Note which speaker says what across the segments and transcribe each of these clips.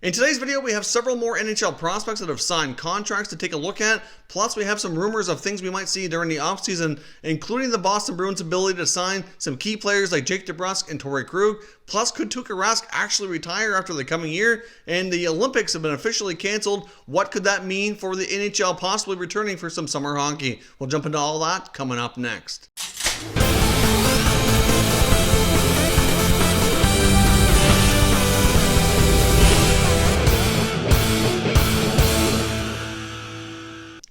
Speaker 1: In today's video, we have several more NHL prospects that have signed contracts to take a look at. Plus, we have some rumors of things we might see during the offseason, including the Boston Bruins' ability to sign some key players like Jake DeBrusk and Torrey Krug. Plus, could Tuuka Rask actually retire after the coming year? And the Olympics have been officially canceled. What could that mean for the NHL possibly returning for some summer hockey? We'll jump into all that coming up next.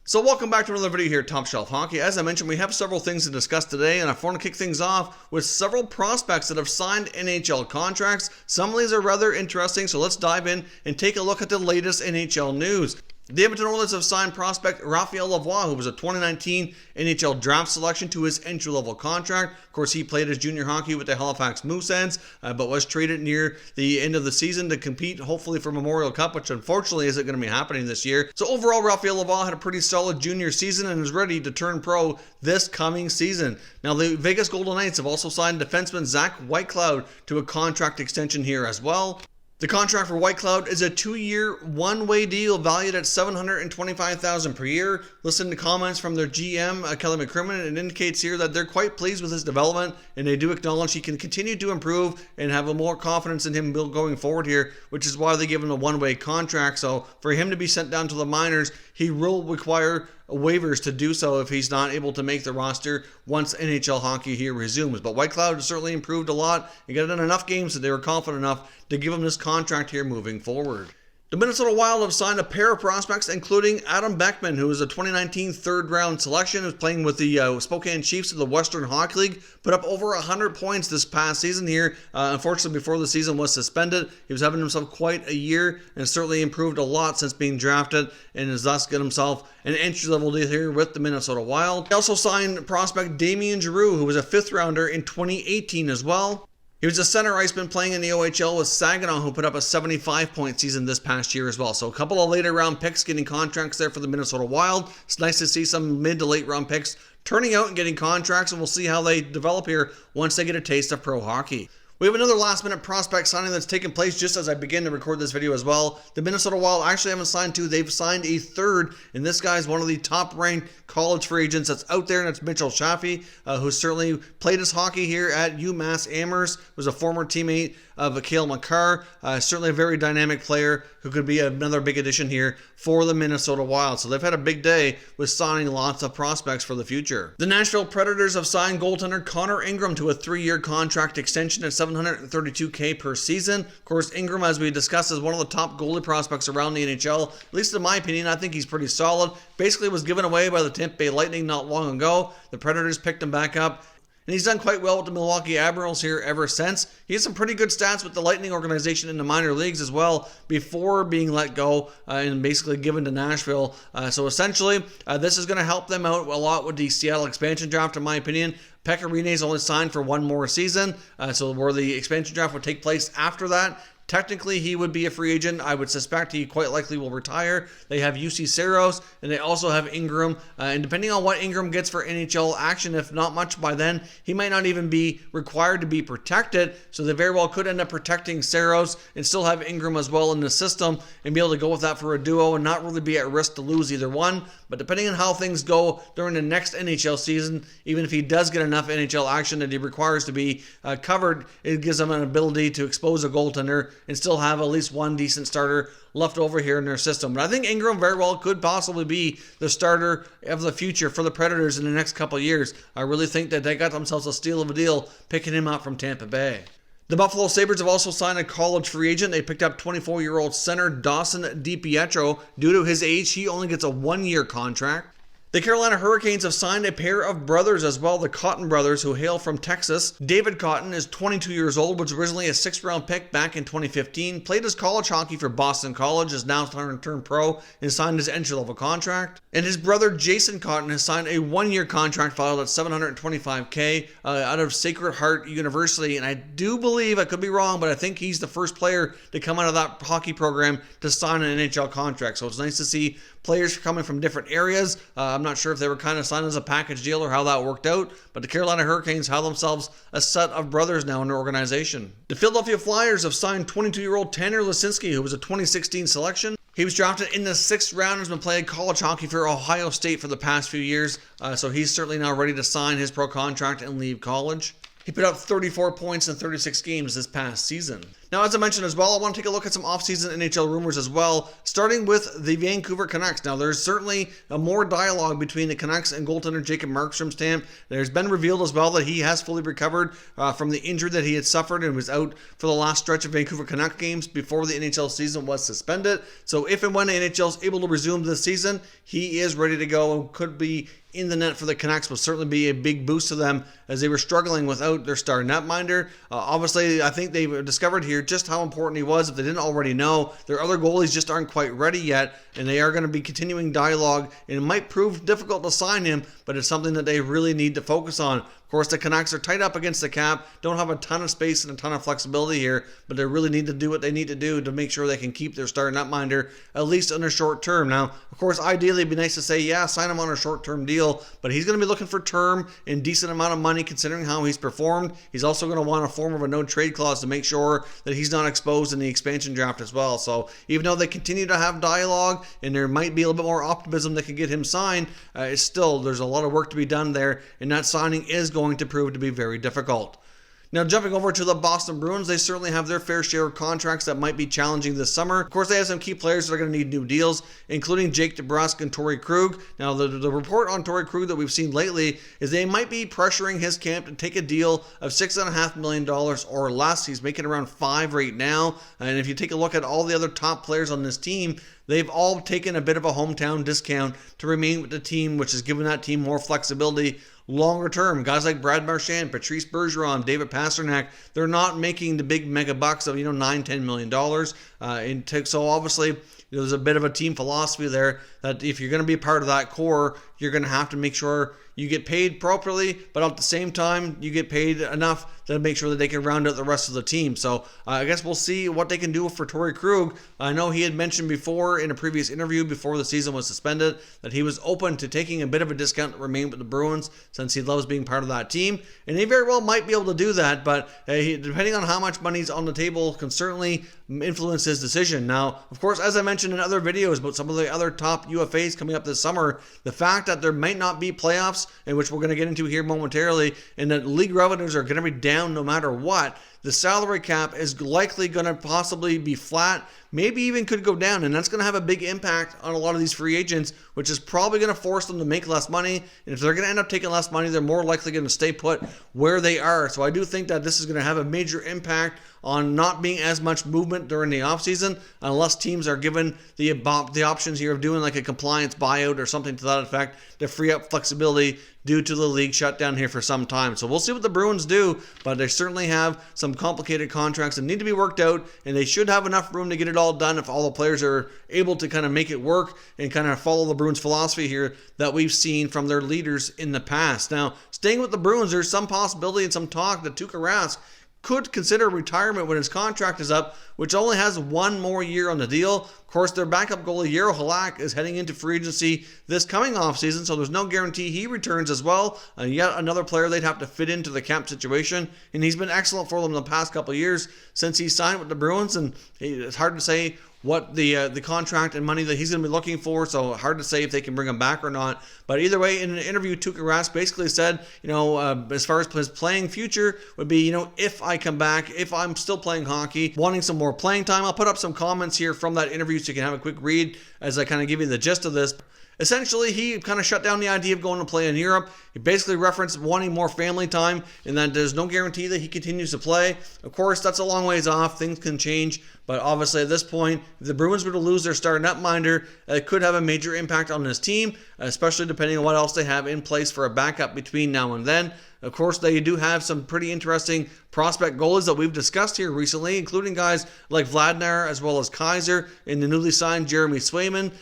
Speaker 1: So welcome back to another video here at Top Shelf Hockey. As I mentioned, we have several things to discuss today, and I want to kick things off with several prospects that have signed NHL contracts. Some of these are rather interesting, so let's dive in and take a look at the latest NHL news. The Edmonton Oilers have signed prospect Raphael Lavoie, who was a 2019 NHL draft selection, to his entry-level contract. Of course, he played his junior hockey with the Halifax Mooseheads, but was traded near the end of the season to compete, hopefully, for Memorial Cup, which unfortunately isn't going to be happening this year. So overall, Raphael Lavoie had a pretty solid junior season and is ready to turn pro this coming season. Now, the Vegas Golden Knights have also signed defenseman Zach Whitecloud to a contract extension here as well. The contract for Whitecloud is a 2-year, one-way deal valued at $725,000 per year. Listen to comments from their GM, Kelly McCrimmon. It indicates here that they're quite pleased with his development, and they do acknowledge he can continue to improve and have a more confidence in him going forward here, which is why they give him a one-way contract. So for him to be sent down to the minors, he will require waivers to do so if he's not able to make the roster once NHL hockey here resumes. But Whitecloud has certainly improved a lot and got in enough games that they were confident enough to give him this contract here moving forward. The Minnesota Wild have signed a pair of prospects, including Adam Beckman, who was a 2019 third-round selection, who's playing with the Spokane Chiefs of the Western Hockey League, put up over 100 points this past season here. Unfortunately, before the season was suspended, he was having himself quite a year and certainly improved a lot since being drafted, and has thus got himself an entry-level deal here with the Minnesota Wild. They also signed prospect Damien Giroux, who was a fifth-rounder in 2018 as well. He was a center iceman playing in the OHL with Saginaw, who put up a 75-point season this past year as well. So a couple of later round picks getting contracts there for the Minnesota Wild. It's nice to see some mid to late round picks turning out and getting contracts, and we'll see how they develop here once they get a taste of pro hockey. We have another last-minute prospect signing that's taken place just as I begin to record this video as well. The Minnesota Wild actually haven't signed two. They've signed a third, and this guy is one of the top-ranked college free agents that's out there, and it's Mitchell Chaffee, who certainly played his hockey here at UMass Amherst, was a former teammate of Cale Makar. Certainly a very dynamic player who could be another big addition here for the Minnesota Wild. So they've had a big day with signing lots of prospects for the future. The Nashville Predators have signed goaltender Connor Ingram to a 3-year contract extension at $732K per season. Of course, Ingram, as we discussed, is one of the top goalie prospects around the NHL. At least in my opinion, I think he's pretty solid. Basically was given away by the Tampa Bay Lightning not long ago. The Predators picked him back up, and he's done quite well with the Milwaukee Admirals here ever since. He has some pretty good stats with the Lightning organization in the minor leagues as well before being let go and basically given to Nashville. So essentially, this is going to help them out a lot with the Seattle expansion draft, in my opinion. Pekka Rinne is only signed for one more season, so where the expansion draft would take place after that. Technically, he would be a free agent. I would suspect he quite likely will retire. They have UC Saros, and they also have Ingram. And depending on what Ingram gets for NHL action, if not much by then, he might not even be required to be protected. So they very well could end up protecting Saros and still have Ingram as well in the system and be able to go with that for a duo and not really be at risk to lose either one. But depending on how things go during the next NHL season, even if he does get enough NHL action that he requires to be covered, it gives him an ability to expose a goaltender and still have at least one decent starter left over here in their system. But I think Ingram very well could possibly be the starter of the future for the Predators in the next couple of years. I really think that they got themselves a steal of a deal picking him up from Tampa Bay. The Buffalo Sabres have also signed a college free agent. They picked up 24-year-old center Dawson DiPietro. Due to his age, he only gets a 1-year contract. The Carolina Hurricanes have signed a pair of brothers as well, the Cotton brothers, who hail from Texas. David Cotton is 22 years old, was originally a 6th-round pick back in 2015, played his college hockey for Boston College, is now turned pro, and signed his entry-level contract. And his brother Jason Cotton has signed a 1-year contract filed at $725K out of Sacred Heart University, and I do believe, I could be wrong, but I think he's the first player to come out of that hockey program to sign an NHL contract. So it's nice to see players coming from different areas. I'm I'm not sure if they were kind of signed as a package deal or how that worked out, but the Carolina Hurricanes have themselves a set of brothers now in their organization. The Philadelphia Flyers have signed 22-year-old Tanner Laczynski, who was a 2016 selection. He was drafted in the 6th round, has been playing college hockey for Ohio State for the past few years, so he's certainly now ready to sign his pro contract and leave college. He put up 34 points in 36 games this past season. Now, as I mentioned as well, I want to take a look at some offseason NHL rumors as well, starting with the Vancouver Canucks. Now, there's certainly more dialogue between the Canucks and goaltender Jacob Markstrom's camp. There's been revealed as well that he has fully recovered from the injury that he had suffered and was out for the last stretch of Vancouver Canuck games before the NHL season was suspended. So if and when the NHL is able to resume this season, he is ready to go and could be in the net for the Canucks. Will certainly be a big boost to them as they were struggling without their star netminder. Obviously, I think they've discovered here just how important he was. If they didn't already know, their other goalies just aren't quite ready yet, and they are going to be continuing dialogue, and it might prove difficult to sign him, but it's something that they really need to focus on. Of course, the Canucks are tight up against the cap, don't have a ton of space and a ton of flexibility here, but they really need to do what they need to do to make sure they can keep their star netminder, at least in a short term. Now, of course, ideally, it'd be nice to say, yeah, sign him on a short-term deal, but he's going to be looking for term and decent amount of money considering how he's performed. He's also going to want a form of a no-trade clause to make sure that he's not exposed in the expansion draft as well. So even though they continue to have dialogue and there might be a little bit more optimism that can get him signed, it's still, there's a lot of work to be done there, and that signing is going to prove to be very difficult. Now, jumping over to the Boston Bruins, they certainly have their fair share of contracts that might be challenging this summer. Of course, they have some key players that are going to need new deals, including Jake DeBrusk and Torrey Krug. Now, the report on Torrey Krug that we've seen lately is they might be pressuring his camp to take a deal of $6.5 million or less. He's making around $5 right now. And if you take a look at all the other top players on this team, they've all taken a bit of a hometown discount to remain with the team, which has given that team more flexibility longer term. Guys like Brad Marchand, Patrice Bergeron, David Pastrnak, they're not making the big mega bucks of, $9-10 million. So obviously, there's a bit of a team philosophy there that if you're going to be a part of that core, you're going to have to make sure you get paid properly, but at the same time, you get paid enough to make sure that they can round out the rest of the team. So I guess we'll see what they can do for Torrey Krug. I know he had mentioned before in a previous interview before the season was suspended that he was open to taking a bit of a discount to remain with the Bruins since he loves being part of that team. And he very well might be able to do that, but depending on how much money's on the table can certainly influence his decision. Now, of course, as I mentioned in other videos about some of the other top UFAs coming up this summer, the fact that there might not be playoffs, in which we're going to get into here momentarily, and that league revenues are going to be down no matter what, the salary cap is likely going to possibly be flat, maybe even could go down, and that's going to have a big impact on a lot of these free agents, which is probably going to force them to make less money, and if they're going to end up taking less money, they're more likely going to stay put where they are. So I do think that this is going to have a major impact on not being as much movement during the offseason unless teams are given the options here of doing like a compliance buyout or something to that effect to free up flexibility due to the league shutdown here for some time. So we'll see what the Bruins do, but they certainly have some complicated contracts that need to be worked out, and they should have enough room to get it all done if all the players are able to kind of make it work and kind of follow the Bruins philosophy here that we've seen from their leaders in the past. Now, staying with the Bruins, there's some possibility and some talk that Tuuka Rask could consider retirement when his contract is up, which only has one more year on the deal. Of course, their backup goalie, Jaro Halak, is heading into free agency this coming offseason, so there's no guarantee he returns as well. Yet another player they'd have to fit into the cap situation, and he's been excellent for them the past couple of years since he signed with the Bruins, and it's hard to say what the contract and money that he's going to be looking for, so hard to say if they can bring him back or not. But either way, in an interview, Tuuka Rask basically said, as far as his playing future would be, if I come back, if I'm still playing hockey, wanting some more playing time. I'll put up some comments here from that interview so you can have a quick read as I kind of give you the gist of this. Essentially, he kind of shut down the idea of going to play in Europe. He basically referenced wanting more family time and that there's no guarantee that he continues to play. Of course, that's a long ways off. Things can change. But obviously, at this point, if the Bruins were to lose their star netminder, it could have a major impact on this team, especially depending on what else they have in place for a backup between now and then. Of course, they do have some pretty interesting prospect goalies that we've discussed here recently, including guys like Vladimir as well as Kaiser and the newly signed Jeremy Swayman.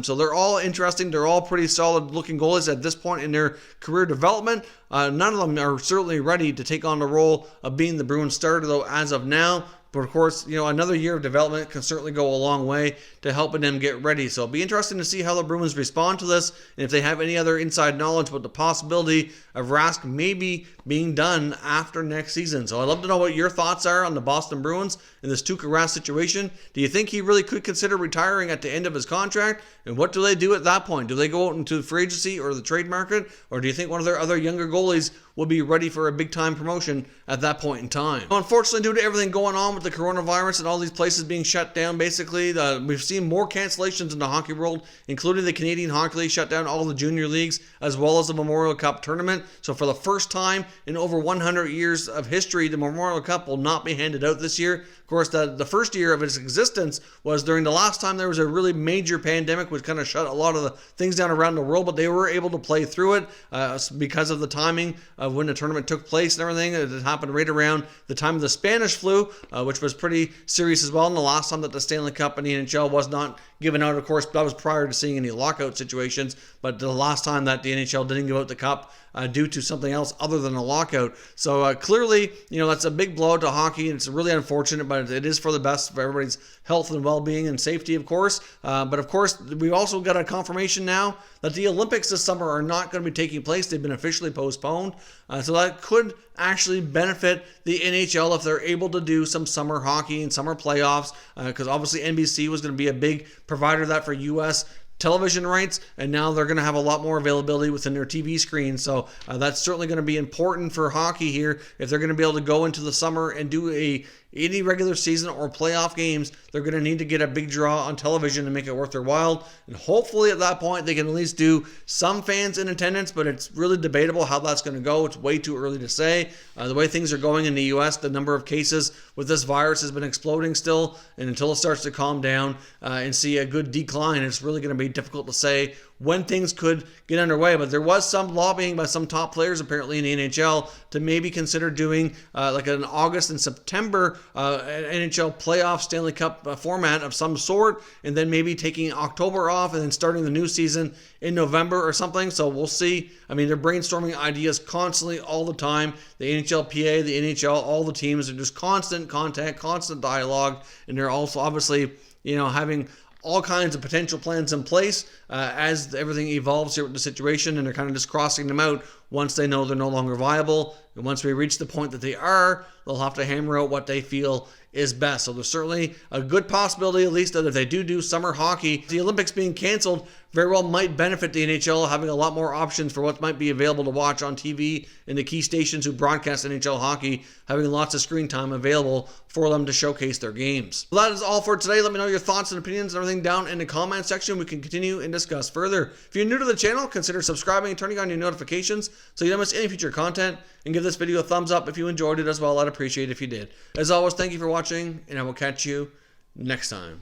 Speaker 1: So they're all interesting. They're all pretty solid looking goalies at this point in their career development. None of them are certainly ready to take on the role of being the Bruins starter, though, as of now. But of course, another year of development can certainly go a long way to helping them get ready. So it'll be interesting to see how the Bruins respond to this, and if they have any other inside knowledge about the possibility of Rask maybe being done after next season. So I'd love to know what your thoughts are on the Boston Bruins in this Tuuka Rask situation. Do you think he really could consider retiring at the end of his contract? And what do they do at that point? Do they go out into the free agency or the trade market? Or do you think one of their other younger goalies will be ready for a big-time promotion at that point in time? Unfortunately, due to everything going on with the coronavirus and all these places being shut down, basically, we've seen more cancellations in the hockey world, including the Canadian Hockey League shut down all the junior leagues, as well as the Memorial Cup tournament. So for the first time in over 100 years of history, the Memorial Cup will not be handed out this year. Of course, the first year of its existence was during the last time there was a really major pandemic, which kind of shut a lot of the things down around the world, but they were able to play through it because of the timing of when the tournament took place and everything. It happened right around the time of the Spanish flu, which was pretty serious as well. And the last time that the Stanley Cup in the NHL was not given out, of course, that was prior to seeing any lockout situations. But the last time that the NHL didn't give out the cup due to something else other than a lockout. So clearly, that's a big blow to hockey, and it's really unfortunate, but it is for the best for everybody's health and well-being and safety, of course. But of course, we've also got a confirmation now that the Olympics this summer are not going to be taking place. They've been officially postponed. So that could actually benefit the NHL if they're able to do some summer hockey and summer playoffs, because obviously NBC was going to be a big provider of that for U.S. television rights, and now they're going to have a lot more availability within their TV screen. So that's certainly going to be important for hockey here. If they're going to be able to go into the summer and do any regular season or playoff games, they're going to need to get a big draw on television to make it worth their while. And hopefully at that point they can at least do some fans in attendance, but it's really debatable how that's going to go. It's way too early to say. The way things are going in the U.S., the number of cases with this virus has been exploding still, and until it starts to calm down and see a good decline, it's really going to be difficult to say when things could get underway. But there was some lobbying by some top players apparently in the NHL to maybe consider doing like an August and September NHL playoff Stanley Cup format of some sort, and then maybe taking October off and then starting the new season in November or something. So we'll see. I mean, they're brainstorming ideas constantly all the time. The NHLPA, the NHL, all the teams are just constant contact, constant dialogue, and they're also obviously, having all kinds of potential plans in place as everything evolves here with the situation, and they're kind of just crossing them out once they know they're no longer viable. And once we reach the point that they are, they'll have to hammer out what they feel is best. So there's certainly a good possibility, at least, that if they do summer hockey, the Olympics being canceled very well might benefit the NHL having a lot more options for what might be available to watch on TV, and the key stations who broadcast NHL hockey having lots of screen time available for them to showcase their games. Well, that is all for today. Let me know your thoughts and opinions and everything down in the comment section. We can continue and discuss further. If you're new to the channel, consider subscribing and turning on your notifications so you don't miss any future content, and give this video a thumbs up if you enjoyed it as well. I'd appreciate it if you did. As always, thank you for watching, and I will catch you next time.